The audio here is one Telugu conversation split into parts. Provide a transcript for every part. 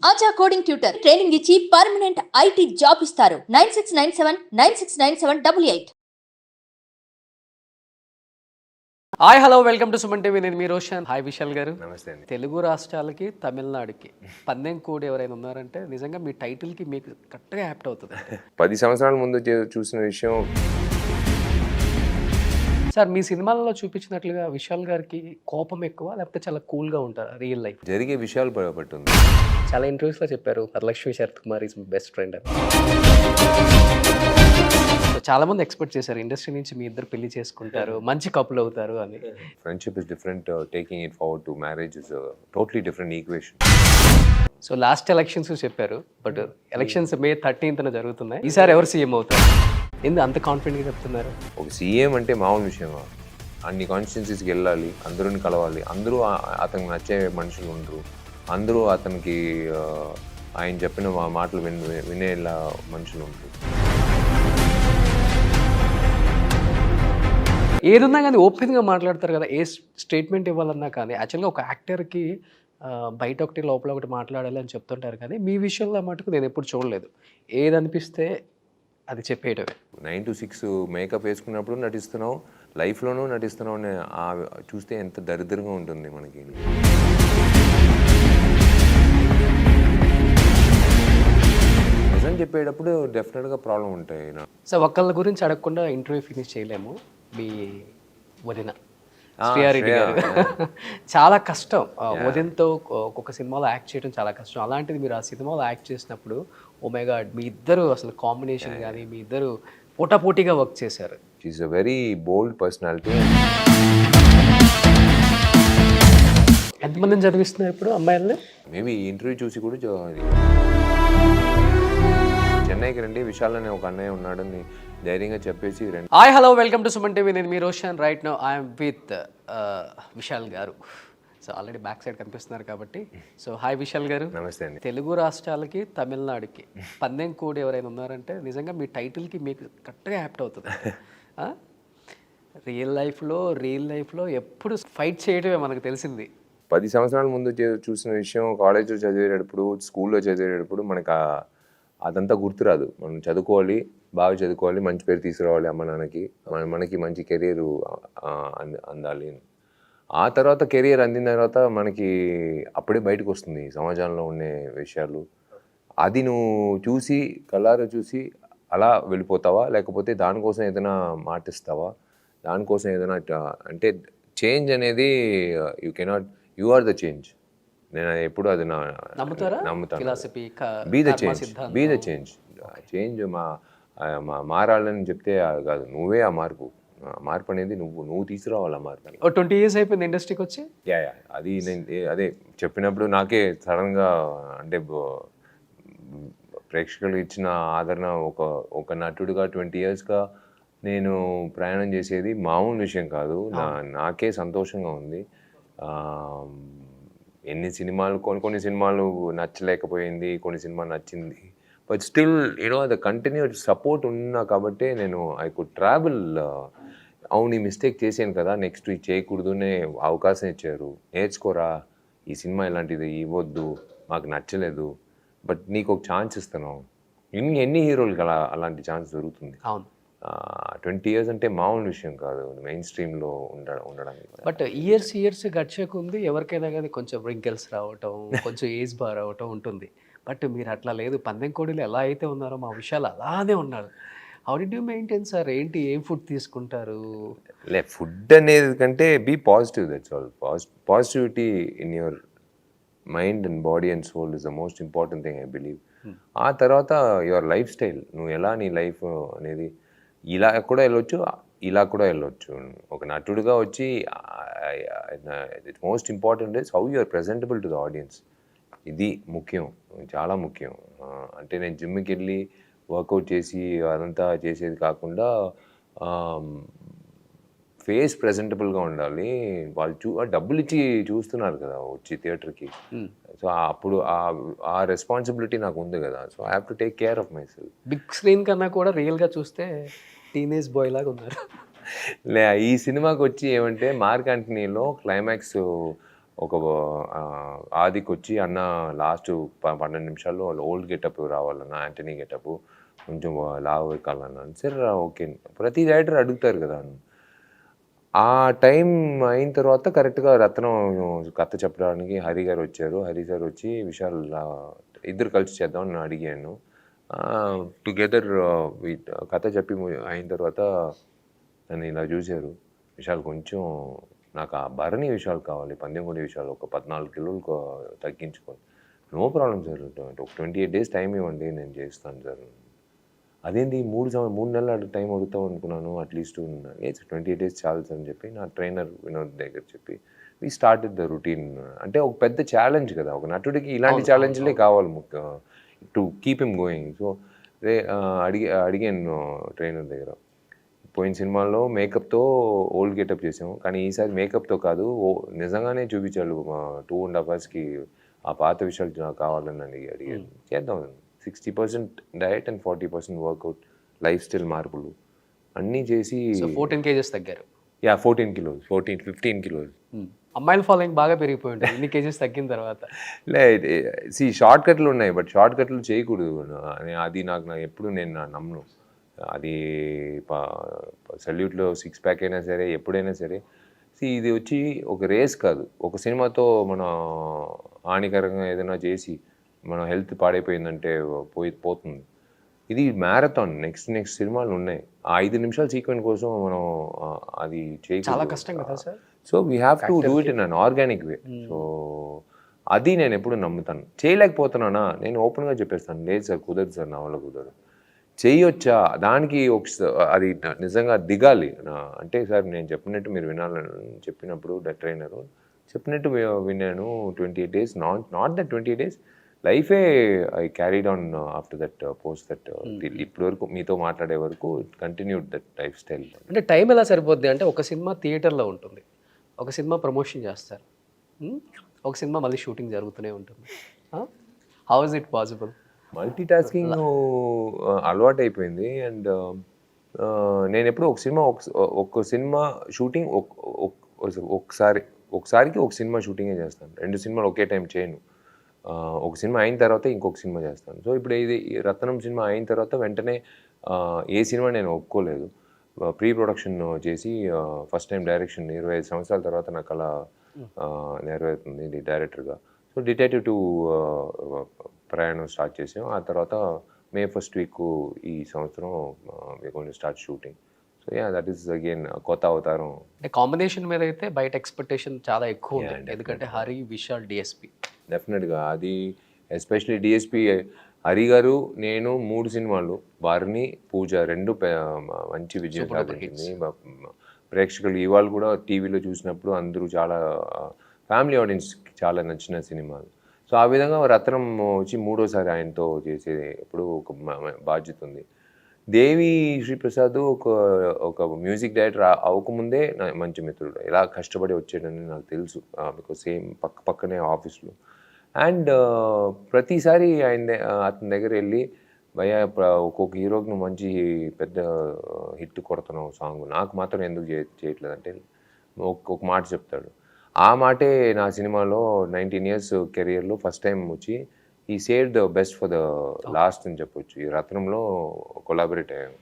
ఆచా కోడింగ్ ట్యూటర్ ట్రైనింగ్ ఇచ్చి పర్మనెంట్ ఐటీ జాబ్ ఇస్తారు. 9697969788. Hi hello welcome to Suman TV. నేను మీ రోషన్. హాయ్ విశాల్ గారు. నమస్తే అండి. తెలుగు రాష్ట్రాలకి తమిళనాడుకి పందెం కోడి ఎవరైనా ఉన్నారంటే నిజంగా మీ టైటిల్కి మీకు కరెక్ట్గా యాప్ట్ అవుతుంది. 10 సంవత్సరాల ముందు చూసిన విషయం. సార్ మీ సినిమాలలో చూపించినట్లుగా విశాల్ గారికి కోపం ఎక్కువ లేకపోతే చాలా కూల్గా ఉంటారా రియల్ లైఫ్? జరిగే విషయాలు పట్టుంది. చాలా ఇంటర్వ్యూస్లో చెప్పారు Varalakshmi Sarath Kumar is my best friend అని. చాలా మంది ఎక్స్పెక్ట్ చేశారు ఇండస్ట్రీ నుంచి మీ ఇద్దరు పెళ్లి చేసుకుంటారు, మంచి కపుల్ అవుతారు అని. Friendship is different, taking it forward to marriage is totally different equation. So last elections చెప్పారు, బట్ ఎలక్షన్స్ May 13th జరుగుతున్నాయి. ఈసారి ఎవరు సీఎం అవుతారు? ఎందుకు అంత కాన్ఫిడెంట్గా చెప్తున్నారు? ఒక సీఎం అంటే మామూలు విషయమా? అన్ని కాన్స్టిట్యున్సీస్కి వెళ్ళాలి, అందరూని కలవాలి, అందరూ అతనికి నచ్చే మనుషులు ఉండరు, అందరూ అతనికి ఆయన చెప్పిన మాటలు వినేలా మనుషులు ఉంటారు. ఏదున్నా కానీ ఓపెన్గా మాట్లాడతారు కదా, ఏ స్టేట్మెంట్ ఇవ్వాలన్నా కానీ. యాక్చువల్గా ఒక యాక్టర్కి బయట ఒకటి లోపల ఒకటి మాట్లాడాలి అని చెప్తుంటారు, కానీ మీ విషయంలో మటుకు నేను ఎప్పుడు చూడలేదు. ఏదనిపిస్తే అది చెప్పేయటమే. 9 to 6 మేకప్ వేసుకున్నప్పుడు నటిస్తున్నావు, లైఫ్లోనూ నటిస్తున్నావు అని చూస్తే ఎంత దరిద్రంగా ఉంటుంది మనకి. నిజం చెప్పేటప్పుడు డెఫినెట్గా ప్రాబ్లం ఉంటాయి. సో ఒకళ్ళ గురించి అడగకుండా ఇంటర్వ్యూ ఫినిష్ చేయలేము. మీ వదిన శ్రీయారెడ్డి గారు చాలా కష్టం. వదినతో ఒక్కొక్క సినిమాలో యాక్ట్ చేయడం చాలా కష్టం. అలాంటిది మీరు ఆ సినిమాలో యాక్ట్ చేసినప్పుడు ఓ మై గాడ్, మీ ఇద్దరు అసలు కాంబినేషన్ కానీ మీ ఇద్దరు పోటాపోటీగా వర్క్ చేశారు. She's a very bold personality. ఎంతమందిని చదివిస్తున్నారు ఇప్పుడు అమ్మాయిల్ని? మేబీ ఈ ఇంటర్వ్యూ చూసి కూడా చెన్నైకి రండి, విశాల్ అనే ఒక అన్నయ్య ఉన్నాడని ధైర్యంగా చెప్పేసి రండి. Hi hello welcome to Suman TV. నేను మీ Roshan. Right now I'm with Vishal garu. So already back side కనిపిస్తున్నారు కాబట్టి. సో హాయ్ విశాల్ గారు. నమస్తే అండి. తెలుగు రాష్ట్రాలకి తమిళనాడుకి పందెం కోడి ఎవరైనా ఉన్నారంటే నిజంగా మీ టైటిల్కి మీకు కరెక్ట్గా యాప్ట్ అవుతుంది. రియల్ లైఫ్లో ఎప్పుడు ఫైట్ చేయడమే మనకు తెలిసింది. 10 సంవత్సరాల ముందు చూసిన విషయం కాలేజ్లో చదివేటప్పుడు, స్కూల్లో చదివేటప్పుడు మనకు అదంతా గుర్తురాదు. మనం చదువుకోవాలి, బాగా చదువుకోవాలి, మంచి పేరు తీసుకురావాలి అమ్మ నాన్నకి, మనకి మంచి కెరీర్ అందాలి. ఆ తర్వాత కెరీర్ అందిన తర్వాత మనకి అప్పుడే బయటకు వస్తుంది సమాజంలో ఉండే విషయాలు. అది నువ్వు చూసి కళ్ళారా చూసి అలా వెళ్ళిపోతావా, లేకపోతే దానికోసం ఏదైనా మాటిస్తావా, దానికోసం ఏదైనా అంటే చేంజ్ అనేది యు ఆర్ ద చేంజ్. నేను ఎప్పుడు అది నమ్ముతాను. Be the change. చేంజ్ మారాలని చెప్తే కాదు, నువ్వే ఆ మార్పు అనేది నువ్వు తీసుకురావాలి. ఆ మార్పు 20 years అయిపోయింది ఇండస్ట్రీకి వచ్చి. అది నేను అదే చెప్పినప్పుడు నాకే సడన్గా అంటే ప్రేక్షకులు ఇచ్చిన ఆదరణ ఒక నటుడుగా 20 yearsగా నేను ప్రయాణం చేసేది మామూలు విషయం కాదు. నాకే సంతోషంగా ఉంది. ఎన్ని సినిమాలు, కొన్ని సినిమాలు నచ్చలేకపోయింది, కొన్ని సినిమాలు నచ్చింది, but still the continued support ఉన్నా కాబట్టి నేను ఐ కుడ్ ట్రావెల్. అవును, ఈ మిస్టేక్ చేశాను కదా, నెక్స్ట్ ఇది చేయకూడదునే అవకాశం ఇచ్చారు, నేర్చుకోరా, ఈ సినిమా ఇలాంటిది ఇవ్వద్దు, మాకు నచ్చలేదు, బట్ నీకు ఒక ఛాన్స్ ఇస్తాను. ఎన్ని హీరోలకి అలాంటి ఛాన్స్ దొరుకుతుంది. అవును, 20 years అంటే మామూలు విషయం కాదు మెయిన్ స్ట్రీమ్లో ఉండడానికి. బట్ ఇయర్స్ గడిచేకుంది ఎవరికైనా కానీ కొంచెం రింకిల్స్ రావటం, కొంచెం ఏజ్ బార్ రావటం ఉంటుంది. బట్ మీరు అట్లా లేదు. పందెం కోడిలో ఎలా అయితే ఉన్నారో మా విషయాలు అలానే ఉన్నారు. How did you maintain sir? ఏంటి, ఏం ఫుడ్ తీసుకుంటారు? ఫుడ్ అనేది కంటే be positive, that's all. Positivity in your mind and body and soul is the most important thing I believe. ఆ తర్వాత యువర్ లైఫ్ స్టైల్, నువ్వు ఎలా నీ లైఫ్ అనేది ఇలా కూడా వెళ్ళొచ్చు, ఇలా కూడా వెళ్ళొచ్చు. ఒక నటుడుగా వచ్చి most important is how you are presentable to the audience. ఇది ముఖ్యం, చాలా ముఖ్యం. అంటే నేను జిమ్కి వెళ్ళి వర్కౌట్ చేసి అదంతా చేసేది కాకుండా ఫేస్ ప్రెజెంటబుల్గా ఉండాలి. వాళ్ళు డబ్బులు ఇచ్చి చూస్తున్నారు కదా వచ్చి థియేటర్కి. సో అప్పుడు ఆ రెస్పాన్సిబిలిటీ నాకు ఉంది కదా. So I have to take care of myself. Big screen కన్నా కూడా రియల్గా చూస్తే టీనేజ్ బాయ్ లాగా ఉన్నారు. ఈ సినిమాకి వచ్చి ఏమంటే మార్క్ యాంటనీలో క్లైమాక్స్ ఒక ఆదికి వచ్చి అన్న లాస్ట్ 12 నిమిషాల్లో ఓల్డ్ గెటప్ రావాలన్న, యాంటనీ గెటప్ కొంచెం లావు ఎక్కాలన్న. సరే ఓకే, ప్రతి రైటర్ అడుగుతారు కదా. ఆ టైం అయిన తర్వాత కరెక్ట్గా రత్నం కథ చెప్పడానికి హరి గారు వచ్చారు. హరి గారు వచ్చి విశాల్ ఇద్దరు కలిసి చేద్దామని నేను అడిగాను. టుగెదర్ కథ చెప్పి అయిన తర్వాత నన్ను ఇలా చూశారు. విశాల్ కొంచెం నాకు ఆ భరణి విషయాలు కావాలి, పందెంకొండ విషయాలు ఒక 14 కిలోలు తగ్గించుకోవాలి. నో ప్రాబ్లం సార్, ఒక 28 డేస్ టైం ఇవ్వండి, నేను చేస్తాను సార్. అదేంటి 3 నెలలు టైం అడుగుతాం అనుకున్నాను, అట్లీస్ట్ 28 డేస్ చాలు సార్ అని చెప్పి నా ట్రైనర్ వినోద్ దగ్గర చెప్పి వి స్టార్టెడ్ ద రొటీన్. అంటే ఒక పెద్ద ఛాలెంజ్ కదా, ఒక నటుడికి ఇలాంటి ఛాలెంజ్లే కావాలి to keep him going. So అడిగాను ట్రైనర్ దగ్గర. పోయిన సినిమాల్లో మేకప్తో ఓల్డ్ గెటప్ చేసాము, కానీ ఈసారి మేకప్తో కాదు, నిజంగానే చూపించాడు 2.5 అవర్స్కి ఆ పాత విషయాలు నాకు కావాలని అడిగాను. చేద్దాం. 60% diet and 40% workout, lifestyle మార్పులు అన్నీ చేసి 14 kgs తగ్గారు. 14 కిలోస్ 15 కిలోస్. అమ్మాయిల ఫాలోయింగ్ బాగా పెరిగిపోయి ఉంటుంది ఇన్ని కేజెస్ తగ్గిన తర్వాత. షార్ట్ కట్లు ఉన్నాయి, బట్ షార్ట్ కట్లు చేయకూడదు. అది నాకు ఎప్పుడు నేను నమ్మను. అది సల్యూట్లో 6 ప్యాక్ అయినా సరే, ఎప్పుడైనా సరే. ఇది వచ్చి ఒక రేస్ కాదు. ఒక సినిమాతో మనం హానికరంగా ఏదైనా చేసి మన హెల్త్ పాడైపోయిందంటే పోతుంది. ఇది మ్యారథాన్. నెక్స్ట్ సినిమాలు ఉన్నాయి. ఆ 5 నిమిషాల సీక్వెన్స్ కోసం మనం అది చాలా కష్టం కదా sir. So we have to do it in an organic way. So అది నేను ఎప్పుడు నమ్ముతాను. చేయలేకపోతున్నానా, నేను ఓపెన్గా చెప్పేస్తాను, లేదు సార్ కుదరదు సార్, నా వల్ల కుదరదు. చేయొచ్చా, దానికి అది నిజంగా దిగాలి. అంటే సార్ నేను చెప్పినట్టు మీరు వినాలని చెప్పినప్పుడు ట్రైనరు చెప్పినట్టు విన్నాను. 28 డేస్, నాట్ దట్ 28 డేస్, లైఫే I carried on after that post that. ఇప్పటి వరకు మీతో మాట్లాడే వరకు కంటిన్యూడ్ దట్ లైఫ్ స్టైల్. అంటే టైం ఎలా సరిపోద్ది అంటే, ఒక సినిమా థియేటర్లో ఉంటుంది, ఒక సినిమా ప్రమోషన్ చేస్తారు, ఒక సినిమా మళ్ళీ షూటింగ్ జరుగుతూనే ఉంటుంది. How is it possible? Multi tasking అలవాటు అయిపోయింది. అండ్ నేను ఎప్పుడు ఒక సినిమా షూటింగ్ ఒకసారికి ఒక సినిమా షూటింగే చేస్తాను. 2 సినిమాలు ఒకే టైం చేయను. ఒక సినిమా అయిన తర్వాత ఇంకొక సినిమా చేస్తాను. సో ఇప్పుడు ఇది రత్నం సినిమా అయిన తర్వాత వెంటనే ఏ సినిమా నేను ఒప్పుకోలేదు. ప్రీ ప్రొడక్షన్ చేసి ఫస్ట్ టైం డైరెక్షన్ 25 సంవత్సరాల తర్వాత నాకు అలా నెరవేరుతుంది ఇది డైరెక్టర్గా. సో డిటెక్టివ్ 2 ప్రయాణం స్టార్ట్ చేసాం. ఆ తర్వాత May 1st వీక్ ఈ సంవత్సరం we're going to start shooting. So that is again కొత్త అవతారం. అంటే కాంబినేషన్ మీద అయితే బయట ఎక్స్పెక్టేషన్ చాలా ఎక్కువ ఉంది, ఎందుకంటే హరి, విశాల్, డిఎస్పి. డెఫినెట్గా అది ఎస్పెషలీ డిఎస్పి హరి గారు, నేను 3 సినిమాలు, వారిని పూజ 2 మంచి విజయం సాధించింది. ప్రేక్షకులు ఇవాళ కూడా టీవీలో చూసినప్పుడు అందరూ చాలా ఫ్యామిలీ ఆడియన్స్కి చాలా నచ్చిన సినిమాలు. సో ఆ విధంగా రత్నం వచ్చి 3వసారి ఆయనతో చేసే ఇప్పుడు ఒక బాధ్యత ఉంది. దేవి శ్రీప్రసాద్ ఒక మ్యూజిక్ డైరెక్టర్ అవ్వకముందే నా మంచి మిత్రుడు. ఎలా కష్టపడి వచ్చాడని నాకు తెలుసు, బికాజ్ సేమ్ పక్కనే ఆఫీస్లో. అండ్ ప్రతిసారి అతని దగ్గర వెళ్ళి, భయ్యా ఒక్కొక్క హీరోకి నువ్వు మంచి పెద్ద హిట్ కొడుతున్నావు సాంగ్, నాకు మాత్రం ఎందుకు చేయట్లేదు అంటే ఒక మాట చెప్తాడు. ఆ మాటే నా సినిమాలో 19 years కెరియర్లో ఫస్ట్ టైం వచ్చి ఈ save the best for the last అని చెప్పొచ్చు. ఈ రత్నంలో కొలాబరేట్ అయ్యాము.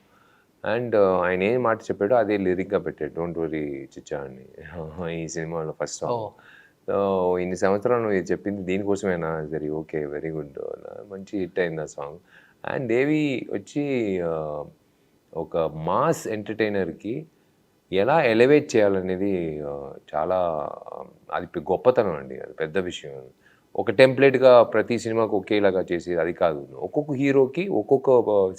అండ్ ఆయన ఏం మాట చెప్పాడో అదే లిరిక్గా పెట్టాడు, డోంట్ వరీ చిచ్చా అని ఈ సినిమాలో ఫస్ట్ సాంగ్. సో ఇన్ని సంవత్సరాలు నువ్వు చెప్పింది దీనికోసమేనా? సరే ఓకే, వెరీ గుడ్, మంచి హిట్ అయింది ఆ సాంగ్. అండ్ దేవి వచ్చి ఒక మాస్ ఎంటర్టైనర్కి ఎలా ఎలివేట్ చేయాలనేది చాలా, అది గొప్పతనం అండి, అది పెద్ద విషయం. ఒక టెంప్లెట్గా ప్రతి సినిమాకి ఒకేలాగా చేసి అది కాదు, ఒక్కొక్క హీరోకి ఒక్కొక్క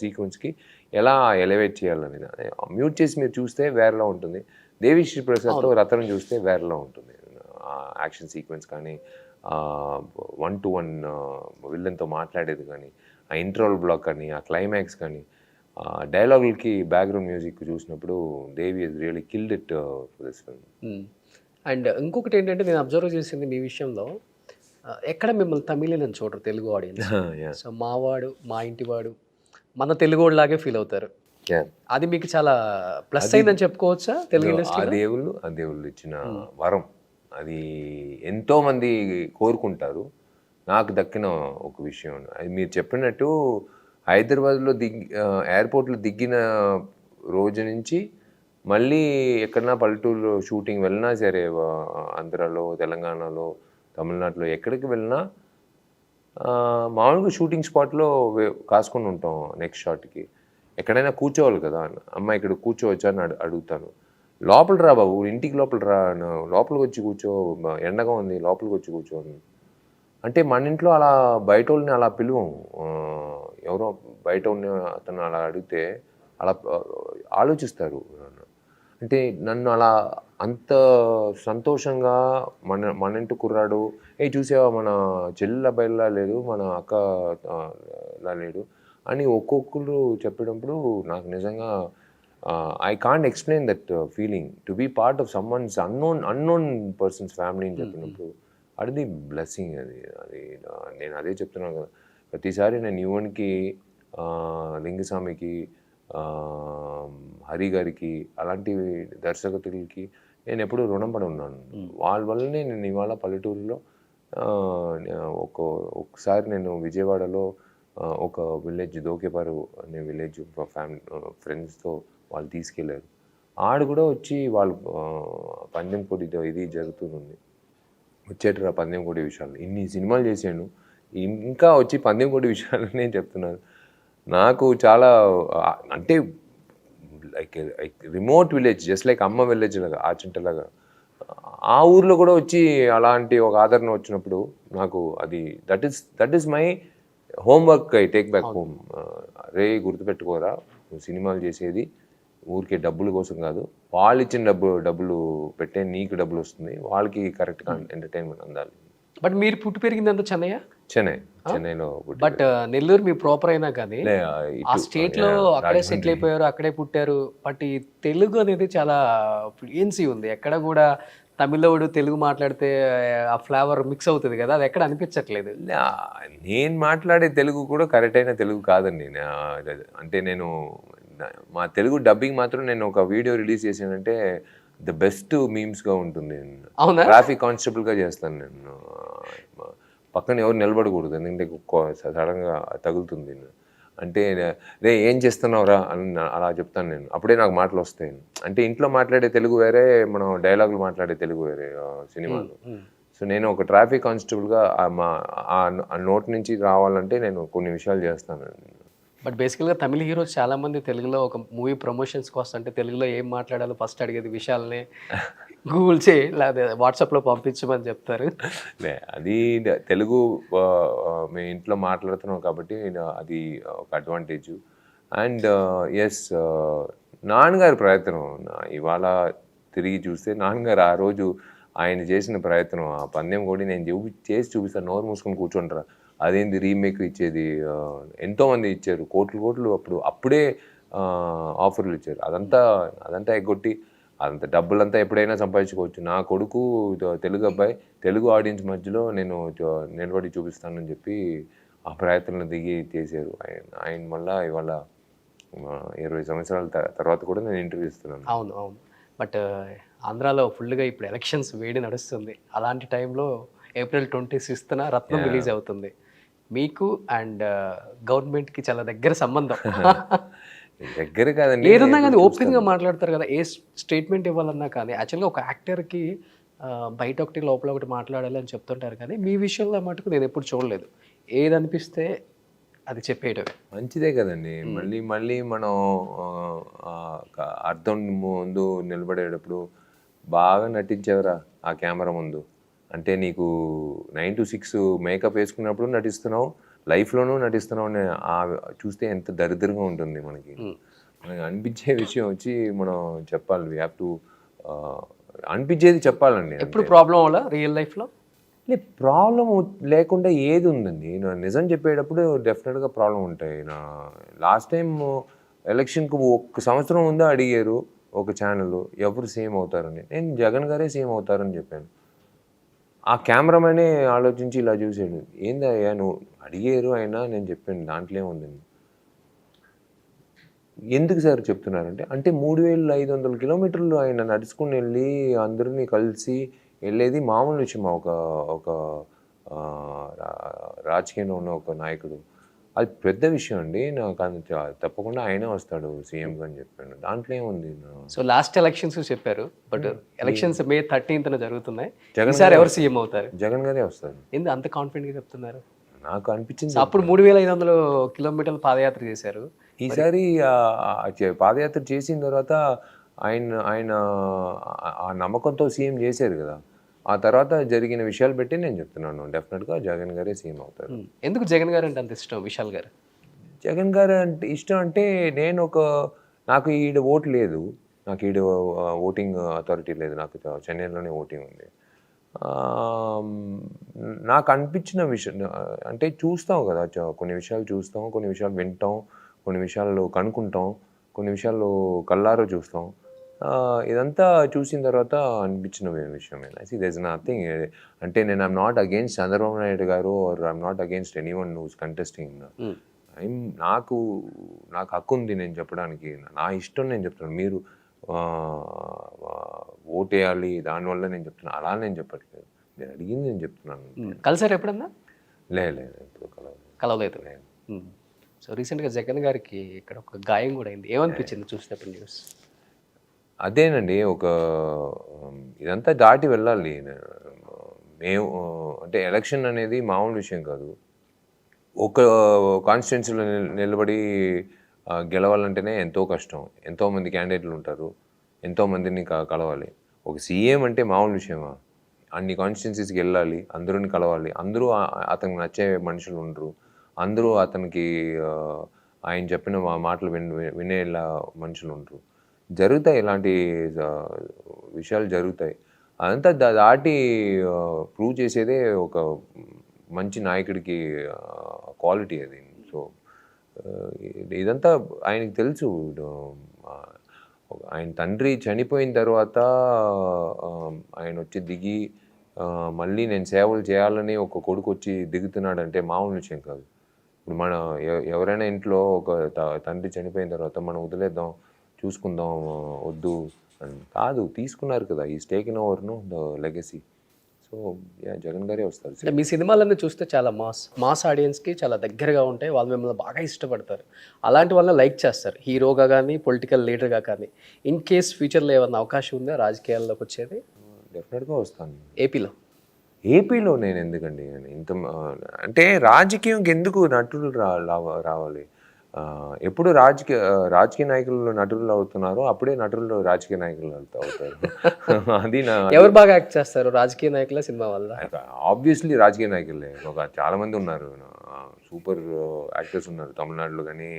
సీక్వెన్స్కి ఎలా ఎలివేట్ చేయాలనేది మ్యూట్ చేసి మీరు చూస్తే వేరేలా ఉంటుంది. దేవి శ్రీ ప్రసాద్తో రత్నం చూస్తే వేరేలా ఉంటుంది. యాక్షన్ సీక్వెన్స్ కానీ, 1-to-1 విల్లన్తో మాట్లాడేది కానీ, ఆ ఇంట్రోల్ బ్లాక్ కానీ, ఆ క్లైమాక్స్ కానీ, డైలాగులకి బ్యాక్గ్రౌండ్ మ్యూజిక్ చూసినప్పుడు Devi is really killed it for this film. And ఇంకొకటి ఏంటంటే, నేను అబ్జర్వ్ చేసింది మీ విషయంలో, ఎక్కడ మిమ్మల్ని తమిళని చూడరు తెలుగు ఆడియన్స్. సో మావాడు, మా ఇంటివాడు, మన తెలుగు లాగే ఫీల్ అవుతారు. అది మీకు చాలా ప్లస్ అయిందని చెప్పుకోవచ్చా తెలుగు ఇండస్ట్రీ? ఆ దేవుళ్ళు ఇచ్చిన వరం. అది ఎంతోమంది కోరుకుంటారు. నాకు దక్కిన ఒక విషయం. అది మీరు చెప్పినట్టు హైదరాబాద్లో ఎయిర్పోర్ట్లో దిగిన రోజు నుంచి మళ్ళీ ఎక్కడన్నా పల్లెటూరులో షూటింగ్ వెళ్ళినా సరే, ఆంధ్రాలో, తెలంగాణలో, తమిళనాడులో ఎక్కడికి వెళ్ళినా మామూలుగా షూటింగ్ స్పాట్లో కాసుకొని ఉంటాం నెక్స్ట్ షాట్కి. ఎక్కడైనా కూర్చోవాలి కదా, అమ్మ ఇక్కడ కూర్చోవచ్చా అని అడుగుతాను. లోపల రా బాబు, ఇంటికి లోపల రా, లోపలికి వచ్చి కూర్చో, ఎండగా ఉంది లోపలికి వచ్చి కూర్చో అంటే మన ఇంట్లో అలా బయట వాళ్ళని అలా పిలువం. ఎవరో బయట ఉన్న అతను అలా అడిగితే అలా ఆలోచిస్తారు. అంటే నన్ను అలా అంత సంతోషంగా మన ఇంటి కుర్రాడు, చూసావా మన చెల్లెల అబ్బాయిలా లేడు, మన అక్క లా లేడు అని ఒక్కొక్కరు చెప్పినప్పుడు నాకు నిజంగా I can't explain that feeling to be part of someone's unknown persons family అని చెప్పినప్పుడు అది బ్లెస్సింగ్. అది నేను అదే చెప్తున్నాను కదా, ప్రతిసారి నేను యువన్కి, లింగస్వామికి, హరి గారికి, అలాంటి దర్శకులకి నేను ఎప్పుడూ రుణపడి ఉన్నాను. వాళ్ళ వల్లనే నేను ఇవాళ పల్లెటూరులో ఒకసారి నేను విజయవాడలో ఒక విలేజ్, దోకేపారు అనే విలేజ్ ఫ్యామిలీ ఫ్రెండ్స్తో వాళ్ళు తీసుకెళ్ళారు. ఆడు కూడా వచ్చి వాళ్ళు పందెం కోడి ఇది జరుగుతుంది, వచ్చేటరా పందెం కోడి విషయాలు, ఇన్ని సినిమాలు చేశాను, ఇంకా వచ్చి పందెం కోడి విషయాలు నేను చెప్తున్నాను. నాకు చాలా అంటే like remote village, just like అమ్మ విలేజ్ లాగా, ఆచింటలాగా ఆ ఊర్లో కూడా వచ్చి అలాంటి ఒక ఆదరణ వచ్చినప్పుడు నాకు అది that is my homework. I take back home. రే గుర్తుపెట్టుకోరా, నువ్వు సినిమాలు చేసేది ఊరికే డబ్బుల కోసం కాదు, వాళ్ళు ఇచ్చిన డబ్బులు పెట్టే నీకు డబ్బులు వస్తుంది, వాళ్ళకి కరెక్ట్గా ఎంటర్టైన్మెంట్ అందాలి. బట్ మీరు పుట్టి పెరిగిందంతా చెన్నైలో. బట్ నెల్లూరు మీ ప్రాపర్ అయినా కానీ ఆ స్టేట్లో అక్కడే సెటిల్ అయిపోయారు, అక్కడే పుట్టారు. బట్ ఈ తెలుగు అనేది చాలా ఫ్లూయెన్సీ ఉంది. ఎక్కడ కూడా తమిళోడు తెలుగు మాట్లాడితే ఆ ఫ్లేవర్ మిక్స్ అవుతుంది కదా, అది ఎక్కడ అనిపించట్లేదు. నేను మాట్లాడే తెలుగు కూడా కరెక్ట్ అయిన తెలుగు కాదండి. అంటే నేను మా తెలుగు డబ్బింగ్ మాత్రం నేను ఒక వీడియో రిలీజ్ చేసానంటే ద బెస్ట్ మీమ్స్గా ఉంటుంది. ట్రాఫిక్ కానిస్టేబుల్గా చేస్తాను నేను. పక్కన ఎవరు నిలబడకూడదు, ఎందుకంటే సడన్గా తగులుతుంది. అంటే రే ఏం చేస్తున్నావురా అని అలా చెప్తాను నేను, అప్పుడే నాకు మాటలు వస్తాయి. అంటే ఇంట్లో మాట్లాడే తెలుగు వేరే, మనం డైలాగులు మాట్లాడే తెలుగు వేరే సినిమాలు. సో నేను ఒక ట్రాఫిక్ కానిస్టేబుల్గా ఆ నోట్ నుంచి రావాలంటే నేను కొన్ని విషయాలు చేస్తాను. బట్ బేసికల్గా తమిళ హీరోస్ చాలామంది తెలుగులో ఒక మూవీ ప్రమోషన్స్కి వస్తుంటే తెలుగులో ఏం మాట్లాడాలో ఫస్ట్ అడిగేది విషయాలని గూగుల్ చేయి, లేదా వాట్సాప్లో పంపించమని చెప్తారు. అది తెలుగు మేము ఇంట్లో మాట్లాడుతున్నాం కాబట్టి అది ఒక అడ్వాంటేజ్. అండ్ ఎస్, నాన్నగారి ప్రయత్నం ఇవాళ తిరిగి చూస్తే, నాన్నగారు ఆ రోజు ఆయన చేసిన ప్రయత్నం, ఆ పందెం కూడా నేను చేసి చూపిస్తాను, నోరు మూసుకొని కూర్చుంటారా, అదేంది రీమేక్ ఇచ్చేది, ఎంతోమంది ఇచ్చారు, కోట్లు అప్పుడే ఆఫర్లు ఇచ్చారు. అదంతా ఎగ్గొట్టి అంత డబ్బులంతా ఎప్పుడైనా సంపాదించుకోవచ్చు. నా కొడుకు తెలుగు అబ్బాయి, తెలుగు ఆడియన్స్ మధ్యలో నేను నిలబడి చూపిస్తానని చెప్పి ఆ ప్రయత్నంలో దిగి చేశారు ఆయన మళ్ళీ ఇవాళ 20 సంవత్సరాల తర్వాత కూడా నేను ఇంటర్వ్యూ ఇస్తున్నాను. అవును. బట్ ఆంధ్రాలో ఫుల్గా ఇప్పుడు ఎలక్షన్స్ వేడి నడుస్తుంది. అలాంటి టైంలో April 26న రత్నం రిలీజ్ అవుతుంది. మీకు అండ్ గవర్నమెంట్కి చాలా దగ్గర సంబంధం. దగ్గర కాదండి, ఏదన్నా కానీ ఓపెన్గా మాట్లాడతారు కదా, ఏ స్టేట్మెంట్ ఇవ్వాలన్నా కానీ. యాక్చువల్గా ఒక యాక్టర్కి బయట ఒకటి లోపల ఒకటి మాట్లాడాలి అని చెప్తుంటారు, కానీ మీ విషయంలో మటుకు నేను ఎప్పుడు చూడలేదు. ఏది అనిపిస్తే అది చెప్పేయటమే మంచిదే కదండి. మళ్ళీ మనం అర్థం ముందు నిలబడేటప్పుడు బాగా నటించేవరా ఆ కెమెరా ముందు. అంటే నీకు 9 to 6 మేకప్ వేసుకున్నప్పుడు నటిస్తున్నావు, లైఫ్లోనూ నటిస్తున్నావు అని చూస్తే ఎంత దరిద్రంగా ఉంటుంది మనకి. మనకి అనిపించే విషయం వచ్చి మనం చెప్పాలి. వీ హ్యావ్ టు అనిపించేది చెప్పాలండి. ఎప్పుడు ప్రాబ్లం అవ్వాలా రియల్ లైఫ్లో? ప్రాబ్లం లేకుండా ఏది ఉందండి. నిజం చెప్పేటప్పుడు డెఫినెట్గా ప్రాబ్లం ఉంటాయి. లాస్ట్ టైం ఎలక్షన్కి 1 సంవత్సరం ముందే అడిగారు ఒక ఛానల్, ఎవరు సీఎం అవుతారని. నేను జగన్ గారే సీఎం అవుతారని చెప్పాను. ఆ కెమెరామెనే ఆలోచించి ఇలా చూసాడు, ఏందయ్యా నువ్వు అడిగారు అయినా నేను చెప్పాను, దాంట్లో ఏముందండి. ఎందుకు సార్ చెప్తున్నారంటే, అంటే 3500 కిలోమీటర్లు ఆయన నడుచుకుని వెళ్ళి అందరినీ కలిసి వెళ్ళేది మామూలు విషయమా? ఒక ఒక రాజకీయంలో ఉన్న ఒక నాయకుడు, అది పెద్ద విషయం అండి. నాకు అది తప్పకుండా ఆయనే వస్తాడు సీఎంగా అని చెప్పాను. దాంట్లో ఏముంది? సో లాస్ట్ ఎలక్షన్స్ చెప్పారు, బట్ ఎలక్షన్స్ May 13th జరుగుతున్నాయి. జగన్ ఈసారి ఎవరు సీఎం అవుతారు? జగన్ గారే వస్తారు. ఎందుకు అంత కాన్ఫిడెంట్గా చెప్తున్నారు? నాకు అనిపించింది. సో అప్పుడు 3500 కిలోమీటర్లు పాదయాత్ర చేశారు. ఈసారి పాదయాత్ర చేసిన తర్వాత ఆయన ఆయన ఆ నమ్మకంతో సీఎం చేశారు కదా. ఆ తర్వాత జరిగిన విషయాలు బట్టి నేను చెప్తున్నాను, డెఫినెట్గా జగన్ గారే సీఎం అవుతారు. ఎందుకు జగన్ గారు అంటే అంత ఇష్టం విశాల్ గారు? జగన్ గారు అంటే ఇష్టం అంటే, నాకు ఈడ ఓటు లేదు, నాకు ఈడ ఓటింగ్ అథారిటీ లేదు, నాకు చెన్నైలోనే ఓటింగ్ ఉంది. నాకు అనిపించిన విషయం అంటే, చూస్తాం కదా, కొన్ని విషయాలు చూస్తాం, కొన్ని విషయాలు వింటాం, కొన్ని విషయాలు కనుక్కుంటాం, కొన్ని విషయాలు కళ్ళారో చూస్తాం. ఇదంతా చూసిన తర్వాత అనిపించిన విషయమే. There is nothing. అంటే నేను I'm not against Chandrababu Naidu garu, or I'm not against anyone who's contesting. నాకు హక్కు ఉంది నేను చెప్పడానికి, నా ఇష్టం నేను చెప్తున్నాను. మీరు ఓటేయాలి దానివల్ల నేను చెప్తున్నాను, అలా నేను చెప్పట్లేదు. నేను అడిగింది నేను చెప్తున్నాను. కలిసారు ఎప్పుడన్నా? లేదు, ఇప్పుడు కలవలేదు. సో రీసెంట్గా జగన్ గారికి ఇక్కడ ఒక గాయం కూడా అయింది. ఏమనిపించింది చూసినప్పుడు న్యూస్? అదేనండి, ఇదంతా దాటి వెళ్ళాలి. మేము అంటే ఎలక్షన్ అనేది మామూలు విషయం కాదు. ఒక కాన్స్టిట్యున్సీలో నిలబడి గెలవాలంటేనే ఎంతో కష్టం. ఎంతోమంది క్యాండిడేట్లు ఉంటారు, ఎంతోమందిని కలవాలి. ఒక సీఎం అంటే మామూలు విషయమా? అన్ని కాన్స్టిట్యున్సీస్కి వెళ్ళాలి, అందరిని కలవాలి, అందరూ అతనికి నచ్చే మనుషులు ఉండరు, అందరూ అతనికి ఆయన చెప్పిన మాటలు వినేలా మనుషులు ఉండరు. జరుగుతాయి, ఇలాంటి విషయాలు జరుగుతాయి. అదంతా దాటి ప్రూవ్ చేసేదే ఒక మంచి నాయకుడికి క్వాలిటీ అది. సో ఇదంతా ఆయనకి తెలుసు. ఆయన తండ్రి చనిపోయిన తర్వాత ఆయన వచ్చి దిగి మళ్ళీ నేను సేవలు చేయాలని ఒక కొడుకు వచ్చి దిగుతున్నాడంటే మామూలు విషయం కాదు. ఇప్పుడు మన ఎవరైనా ఇంట్లో ఒక తండ్రి చనిపోయిన తర్వాత మనం వదిలేద్దాం, చూసుకుందాం, వద్దు అని కాదు, తీసుకున్నారు కదా. ఈ taken over the legacy. So Jagan గారే వస్తారు. అంటే మీ సినిమాలన్నీ చూస్తే చాలా మాస్ ఆడియన్స్కి చాలా దగ్గరగా ఉంటాయి, వాళ్ళు మిమ్మల్ని బాగా ఇష్టపడతారు, అలాంటి వాళ్ళని లైక్ చేస్తారు, హీరోగా కానీ పొలిటికల్ లీడర్గా కానీ. ఇన్ కేస్ ఫ్యూచర్లో ఏమన్నా అవకాశం ఉందా రాజకీయాల్లోకి వచ్చేది? డెఫినెట్గా వస్తాను. ఏపీలో నేను ఎందుకండి ఇంత అంటే రాజకీయంకి ఎందుకు నటులు రావాలి? ఎప్పుడు రాజకీయ నాయకులు నటులు అవుతున్నారో అప్పుడే నటులు రాజకీయ నాయకులు అవుతారు. అది ఎవరు బాగా యాక్ట్ చేస్తారు, రాజకీయ నాయకుల సినిమా వల్ల? ఆబ్వియస్లీ రాజకీయ నాయకులే. చాలా మంది ఉన్నారు, సూపర్ యాక్టర్స్ ఉన్నారు తమిళనాడులో కానీ,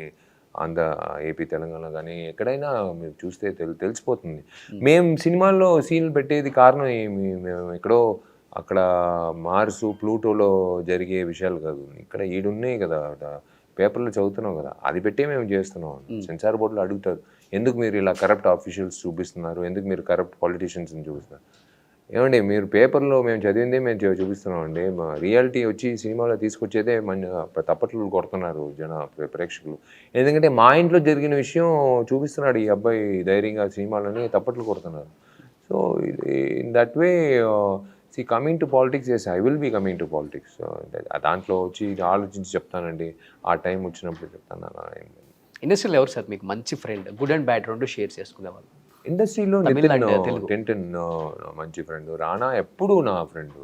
ఆంధ్ర, ఏపీ, తెలంగాణ కానీ, ఎక్కడైనా మీరు చూస్తే తెలిసిపోతుంది. మేము సినిమాల్లో సీన్లు పెట్టేది కారణం మేము ఎక్కడో అక్కడ మార్సు, ప్లూటోలో జరిగే విషయాలు కాదు, ఇక్కడ ఈడున్నాయి కదా, పేపర్లో చదువుతున్నాం కదా, అది పెట్టే మేము చేస్తున్నాం. సెన్సార్ బోర్డులో అడుగుతారు, ఎందుకు మీరు ఇలా కరప్ట్ ఆఫీషియల్స్ చూపిస్తున్నారు, ఎందుకు మీరు కరప్ట్ పాలిటీషియన్స్ని చూపిస్తున్నారు? ఏమండి, మీరు పేపర్లో మేము చదివిందే మేము చూపిస్తున్నాం అండి. రియాలిటీ వచ్చి సినిమాలో తీసుకొచ్చేదే తప్పట్లు కొడుతున్నారు ప్రేక్షకులు. ఎందుకంటే మా ఇంట్లో జరిగిన విషయం చూపిస్తున్నాడు ఈ అబ్బాయి ధైర్యంగా సినిమాలని, తప్పట్లు కొడుతున్నారు. So in that way coming to politics, yes I will be coming to politics. దాంట్లో వచ్చి ఆలోచించి చెప్తానండి, ఆ టైం వచ్చినప్పుడు చెప్తాను. ఇండస్ట్రీలో ఎవరు సార్ మీకు మంచి ఫ్రెండ్, గుడ్ అండ్ బ్యాడ్ రెండు షేర్ చేసుకునేవాళ్ళు? ఇండస్ట్రీలో టెంటన్ మంచి ఫ్రెండ్, రానా ఎప్పుడు నా ఫ్రెండ్,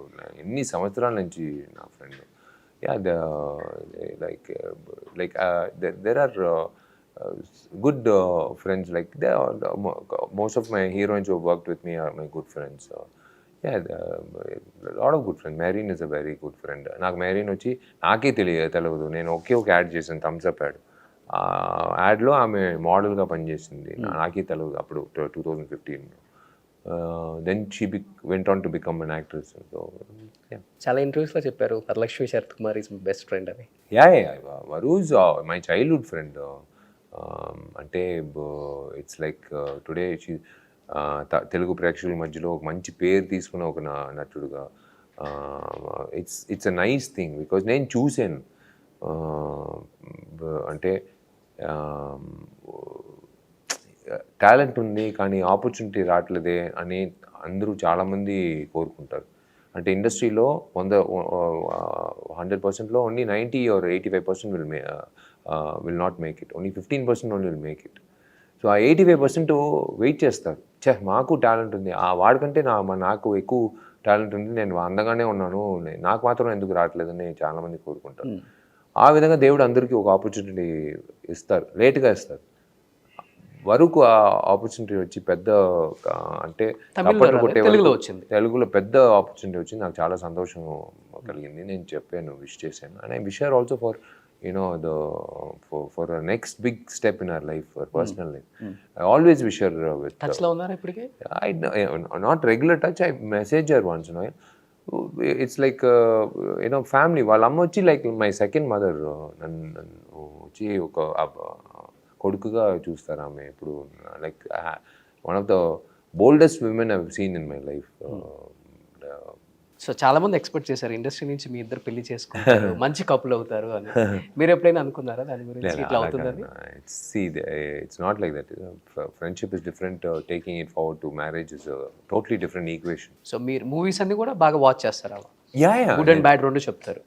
ఎన్ని సంవత్సరాల నుంచి నా friend. Like there are good friends, like most of my heroines who worked with me are my good friends. Lot of good friends. మెరీన్ is a very good friend. నాకు మెరీన్ వచ్చి నాకే తెలియదు, నేను ఒకే ఒక యాడ్ చేశాను, థమ్స్అప్ యాడ్. ఆ యాడ్లో ఆమె మోడల్గా పనిచేసింది, నాకే తెలియదు అప్పుడు 2015లో. Then she went on to become an actress. So చాలా ఇంటర్వ్యూస్లో చెప్పారు Varalakshmi Sarath Kumar is my best friend అని. Varu is my childhood friend. అంటే it's like today she Telugu ప్రేక్షకుల మధ్యలో ఒక మంచి పేరు తీసుకున్న ఒక నటుడుగా, it's a nice thing. Because నేను చూశాను, అంటే టాలెంట్ ఉంది కానీ ఆపర్చునిటీ రావట్లేదే అని అందరూ చాలామంది కోరుకుంటారు. అంటే ఇండస్ట్రీలో 100%లో only 90 or 85% will not make it. Only 15% only will make it. So ఆ 85% వెయిట్ చేస్తారు. మాకు టాలెంట్ ఉంది, వాడికంటే నాకు ఎక్కువ టాలెంట్ ఉంది, నేను అందంగానే ఉన్నాను, నాకు మాత్రం ఎందుకు రావట్లేదని చాలామంది కోరుకుంటారు. ఆ విధంగా దేవుడు అందరికీ ఒక ఆపర్చునిటీ ఇస్తారు, లేట్గా ఇస్తారు. వరకు ఆ ఆపర్చునిటీ వచ్చి పెద్ద అంటే చప్పట్లు కొట్టే తెలుగులో పెద్ద ఆపర్చునిటీ వచ్చి నాకు చాలా సంతోషం కలిగింది. నేను చెప్పాను, విష్ చేశాను. And I wish her also for for a next big step in our life, our personal life. I always wish her with touch lo unnara ippudike. Not regular touch, I message her once, it's like family. వాళ్ళ అమ్మ వచ్చి like my second mother. నన్ను వచ్చి ఒక కొడుకుగా చూస్తారు ఆమె. ఇప్పుడు like one of the boldest women I have seen in my life. So చాలా మంది ఎక్స్పెక్ట్ చేశారు ఇండస్ట్రీ నుంచి మీ ఇద్దరు పెళ్లి చేసుకుంటారు, మంచి కపుల్ అవుతారు అని. మీరు ఎప్పుడైనా అనుకున్నారా దాని గురించి ఇట్లా అవుతుందని? It's not like that. Friendship is different. Taking it forward to marriage is a totally different equation. So మీరు మూవీస్ అన్ని కూడా బాగా వాచ్ చేస్తారా? Yeah. గుడ్ అండ్ బ్యాడ్ రెండు చెప్తారు.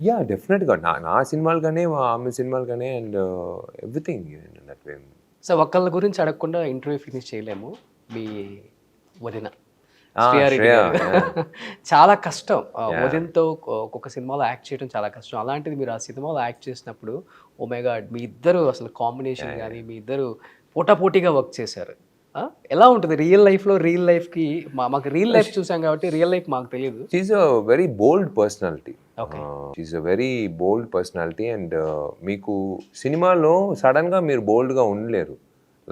యా, డెఫినెట్గా నా సినిమాలు కానీ ఆమె సినిమాలు కానీ and everything that way. So ఒక్కళ్ళ గురించి అడగకుండా ఇంటర్వ్యూ ఫినిష్ చేయలేము. మీ వదిన చాలా కష్టం, వదినతో ఒక్కొక్క సినిమాలో యాక్ట్ చేయడం చాలా కష్టం. అలాంటిది మీరు ఆ సినిమాలో యాక్ట్ చేసినప్పుడు ఓ మై గాడ్, మీ ఇద్దరు అసలు కాంబినేషన్ కానీ మీ ఇద్దరు పోటాపోటీగా వర్క్ చేశారు. ఎలా ఉంటుంది రియల్ లైఫ్లో? రియల్ లైఫ్కి మాకు రియల్ లైఫ్ చూసాం కాబట్టి రియల్ లైఫ్ మాకు తెలియదు. She a very bold personality. She a very bold personality. And మీకు సినిమాలో సడన్గా మీరు బోల్డ్గా ఉండలేరు.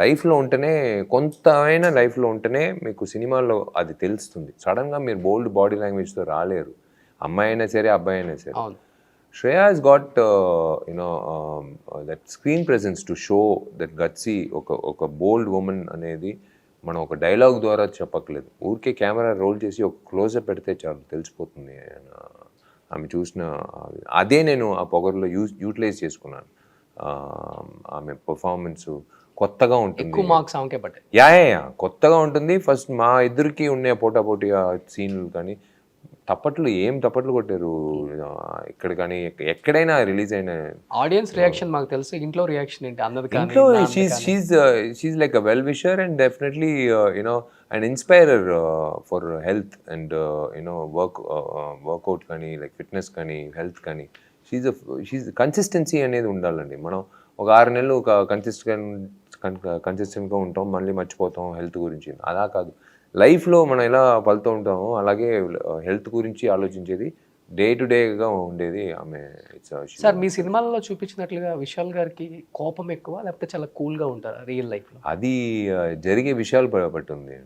లైఫ్లో ఉంటేనే, కొంతైనా లైఫ్లో ఉంటేనే మీకు సినిమాల్లో అది తెలుస్తుంది. సడన్గా మీరు బోల్డ్ బాడీ లాంగ్వేజ్తో రాలేరు, అమ్మాయి అయినా సరే అబ్బాయి అయినా సరే. Shreya has got that screen presence to show that gutsy, ఒక బోల్డ్ ఉమెన్ అనేది మనం ఒక డైలాగ్ ద్వారా చెప్పట్లేదు. ఊరికే కెమెరా రోల్ చేసి ఒక క్లోజప్ పెడితే చాలు తెలిసిపోతుంది. ఆమె చూసిన అదే నేను ఆ పొగర్లో యూటిలైజ్ చేసుకున్నాను. ఆమె పర్ఫార్మెన్స్ కొత్తగా ఉంటుంది, యా కొత్తగా ఉంటుంది. ఫస్ట్ మా ఇద్దరికి ఉండే పోటాపోటీ సీన్లు కానీ, ఏం తప్పట్లు కొట్టారు ఇక్కడ కానీ ఎక్కడైనా రిలీజ్ అయిన ఆడియన్స్ రియాక్షన్ మాకు తెలుసు. ఇంట్లో రియాక్షన్ ఏంటి అన్నది? ఇంట్లో she like a well wisher and definitely and inspirer for health and workout కానీ, లైక్ ఫిట్నెస్ కానీ, హెల్త్ కానీ. షీఈ్ కన్సిస్టెన్సీ అనేది ఉండాలండి. మనం ఒక 6 నెలలు ఒక కన్సిస్టెంట్గా ఉంటాం, మళ్ళీ మర్చిపోతాం హెల్త్ గురించి. అలా కాదు, లైఫ్లో మనం ఎలా పలుతూ ఉంటామో అలాగే హెల్త్ గురించి ఆలోచించేది, డే టు డేగా ఉండేది ఆమె. సార్, మీ సినిమాలలో చూపించినట్లుగా విశాల్ గారికి కోపం ఎక్కువ లేకపోతే చాలా కూల్గా ఉంటారా రియల్ లైఫ్లో? అది జరిగే విషయాలు బట్టి ఉంది.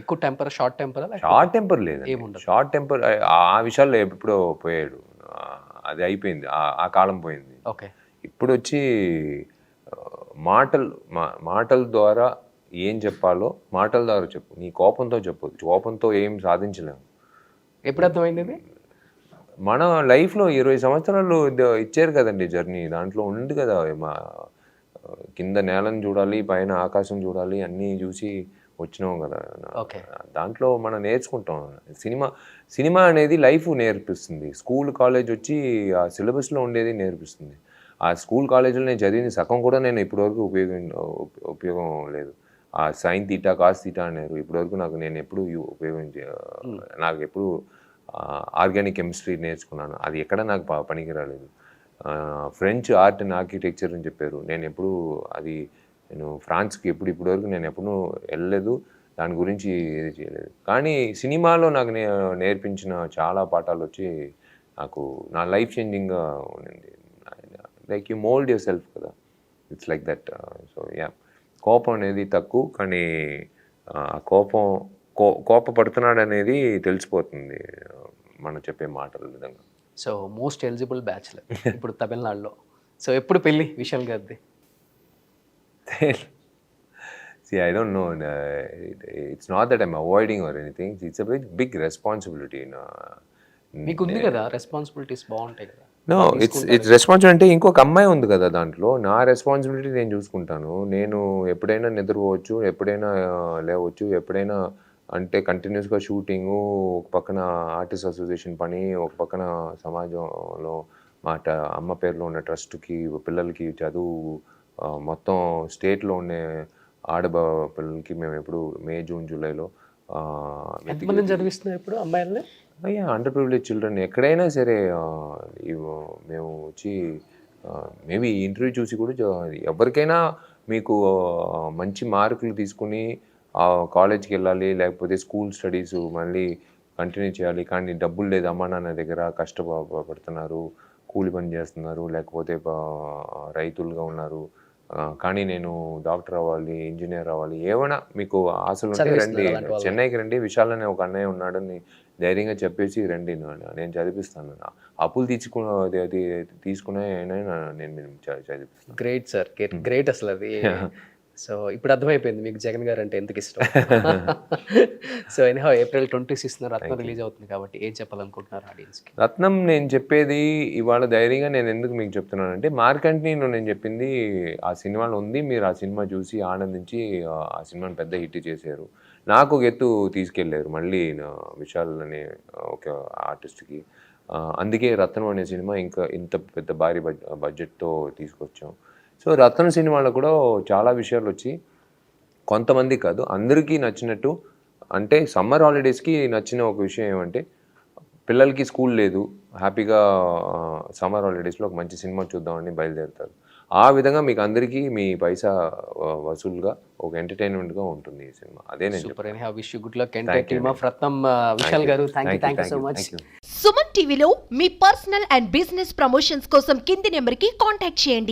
ఎక్కువ temper, short temper? Short temper లేదు, షార్ట్ టెంపర్ ఆ విషయాల్లో ఎప్పుడో పోయాడు. అది అయిపోయింది, ఆ కాలం పోయింది. ఓకే. ఇప్పుడు వచ్చి మాటల ద్వారా ఏం చెప్పాలో మాటల ద్వారా చెప్పు. నీ కోపంతో చెప్పొద్దు, కోపంతో ఏం సాధించలేము. ఎప్పుడు అర్థమైంది? మన లైఫ్లో 20 సంవత్సరాలు ఇచ్చారు కదండి జర్నీ. దాంట్లో ఉంది కదా, మా కింద నేలను చూడాలి, పైన ఆకాశం చూడాలి, అన్నీ చూసి వచ్చినాం కదా. దాంట్లో మనం నేర్చుకుంటాం. సినిమా అనేది లైఫ్ నేర్పిస్తుంది. స్కూల్ కాలేజ్ వచ్చి ఆ సిలబస్లో ఉండేది నేర్పిస్తుంది. ఆ స్కూల్ కాలేజీలో నేను చదివిన సగం కూడా నేను ఇప్పటివరకు ఉపయోగం లేదు. ఆ సైన్ తీటా, కాస్ తీటా అన్నారు. ఇప్పటివరకు నేను ఎప్పుడు నాకు ఎప్పుడు ఆర్గానిక్ కెమిస్ట్రీ నేర్చుకున్నాను, అది ఎక్కడ నాకు పనికి రాలేదు. ఫ్రెంచ్ ఆర్ట్ అండ్ ఆర్కిటెక్చర్ అని చెప్పారు, నేను ఫ్రాన్స్కి ఇప్పటివరకు నేను ఎప్పుడూ వెళ్ళలేదు, దాని గురించి ఏది చేయలేదు. కానీ సినిమాలో నాకు నేర్పించిన చాలా పాఠాలు వచ్చి నాకు నా లైఫ్ చేంజింగ్గా ఉండింది. Like you mould yourself కదా, it's like that. So yeah, కోపం అనేది తక్కువ, కానీ కోపపడుతున్నాడు అనేది తెలిసిపోతుంది మనం చెప్పే మాటల విధంగా. సో మోస్ట్ ఎలిజిబుల్ బ్యాచ్లర్ ఇప్పుడు తమిళనాడులో. సో ఎప్పుడు పెళ్ళి విశాల్ గారిది? See, I don't know. It's not that I'm avoiding or anything. It's a big responsibility. మీకు ఉంది కదా రెస్పాన్సిబిలిటీస్, బాగుంటాయి కదా. No, it's responsibility. అంటే ఇంకొక అమ్మాయి ఉంది కదా దాంట్లో. నా రెస్పాన్సిబిలిటీ నేను చూసుకుంటాను. నేను ఎప్పుడైనా నిద్రపోవచ్చు, ఎప్పుడైనా లేవచ్చు, ఎప్పుడైనా అంటే కంటిన్యూస్గా షూటింగు, ఒక పక్కన ఆర్టిస్ట్ అసోసియేషన్ పని, ఒక పక్కన సమాజంలో అమ్మ పేరులో ఉన్న ట్రస్ట్కి పిల్లలకి చదువు, మొత్తం స్టేట్లో ఉండే పిల్లలకి మేము ఎప్పుడు మే, జూన్, జూలైలో ఎంతమందిని చదివిస్తున్నారు ఇప్పుడు అమ్మాయిల్ని? అయ్యా అండర్ ప్రివిలేజ్ చిల్డ్రన్ ఎక్కడైనా సరే మేము వచ్చి మేబీ ఇంటర్వ్యూ చూసి కూడా ఎవరికైనా మీకు మంచి మార్కులు తీసుకుని కాలేజ్కి వెళ్ళాలి, లేకపోతే స్కూల్ స్టడీస్ మళ్ళీ కంటిన్యూ చేయాలి, కానీ డబ్బులు లేదు, అమ్మా నాన్న దగ్గర కష్టపడుతున్నారు, కూలి పని చేస్తున్నారు, లేకపోతే రైతులుగా ఉన్నారు, కానీ నేను డాక్టర్ అవ్వాలి, ఇంజనీర్ అవ్వాలి, ఏమైనా మీకు ఆశలు ఉంటే రండి, చెన్నైకి రండి, విశాల్ అనే ఒక అన్నయ్య ఉన్నాడని ధైర్యంగా చెప్పేసి రండి, నేను చదివిస్తాను, అప్పులు తీసుకునే నేను చదివిస్తాను. గ్రేట్ సార్, గ్రేట్ అసలు అది. సో ఇప్పుడు అర్థమైపోయింది మీకు జగన్ గారు అంటే ఎందుకు ఇష్టం. సో ఎనీహౌ April 26న రత్నం రిలీజ్ అవుతుంది కాబట్టి ఏం చెప్పాలనుకుంటున్నారు ఆడియన్స్కి? రత్నం నేను చెప్పేది ఇవాళ ధైర్యంగా నేను ఎందుకు మీకు చెప్తున్నానంటే, మార్కంట్నీలో నేను చెప్పింది ఆ సినిమాలో ఉంది, మీరు ఆ సినిమా చూసి ఆనందించి ఆ సినిమాని పెద్ద హిట్ చేశారు, నాకు ఒక ఎత్తు తీసుకెళ్ళారు మళ్ళీ విశాల్ అనే ఒక ఆర్టిస్ట్కి. అందుకే రత్నం అనే సినిమా ఇంకా ఇంత పెద్ద భారీ బడ్జెట్తో తీసుకొచ్చాం. సో రత్నం సినిమాలో కూడా చాలా విషయాలు వచ్చి కొంతమంది కాదు అందరికీ నచ్చినట్టు, అంటే సమ్మర్ హాలిడేస్కి నచ్చిన ఒక విషయం ఏమంటే, పిల్లలకి స్కూల్ లేదు, హ్యాపీగా సమ్మర్ హాలిడేస్లో ఒక మంచి సినిమా చూద్దామని బయలుదేరుతారు. ఆ విధంగా మీకు అందరికీ మీ పైసా వసూలుగా ఒక ఎంటర్టైన్మెంట్గా ఉంటుంది ఈ సినిమా. అదే నేను super. Anyhow wish you good luck and team of Rathnam. Vishal garu thank you so much. Suman టీవీలో మీ పర్సనల్ అండ్ బిజినెస్ ప్రమోషన్స్ కోసం కింది నెంబర్కి కాంటాక్ట్ చేయండి.